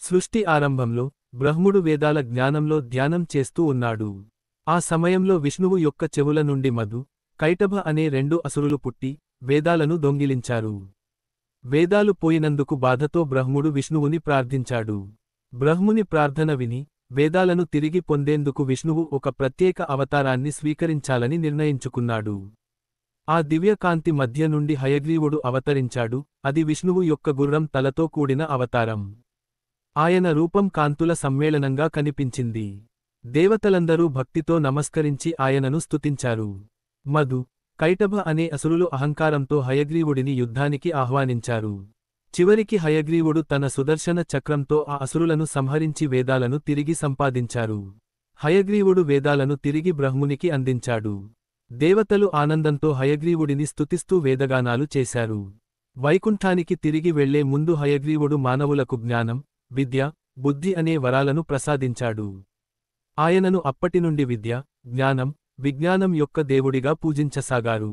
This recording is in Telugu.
సృష్టి ఆరంభంలో బ్రహ్ముడు వేదాల జ్ఞానంలో ధ్యానం చేస్తూ ఉన్నాడు. ఆ సమయంలో విష్ణువు యొక్క చెవుల నుండి మధు, కైటభ అనే 2 అసురులు పుట్టి వేదాలను దొంగిలించారు. వేదాలు పోయినందుకు బాధతో బ్రహ్ముడు విష్ణువుని ప్రార్థించాడు. బ్రహ్ముని ప్రార్థన విని వేదాలను తిరిగి పొందేందుకు విష్ణువు ఒక ప్రత్యేక అవతారాన్ని స్వీకరించాలని నిర్ణయించుకున్నాడు. ఆ దివ్యకాంతి మధ్య నుండి హయగ్రీవుడు అవతరించాడు. అది విష్ణువు యొక్క గుర్రం తలతో కూడిన అవతారం. ఆయన రూపం కాంతుల సమ్మేళనంగా కనిపించింది. దేవతలందరూ భక్తితో నమస్కరించి ఆయనను స్తుతించారు. మధు, కైటభ అనే అసురులు అహంకారంతో హయగ్రీవుడిని యుద్ధానికి ఆహ్వానించారు. చివరికి హయగ్రీవుడు తన సుదర్శన చక్రంతో ఆ అసురులను సంహరించి వేదాలను తిరిగి సంపాదించారు. హయగ్రీవుడు వేదాలను తిరిగి బ్రహ్మునికి అందించాడు. దేవతలు ఆనందంతో హయగ్రీవుడిని స్తుతిస్తూ వేదగానాలు చేశారు. వైకుంఠానికి తిరిగి వెళ్లే ముందు హయగ్రీవుడు మానవులకు జ్ఞానం, విద్య, బుద్ధి అనే వరాలను ప్రసాదించాడు. ఆయనను అప్పటినుండి విద్య, జ్ఞానం, విజ్ఞానం యొక్క దేవుడిగా పూజించసాగారు.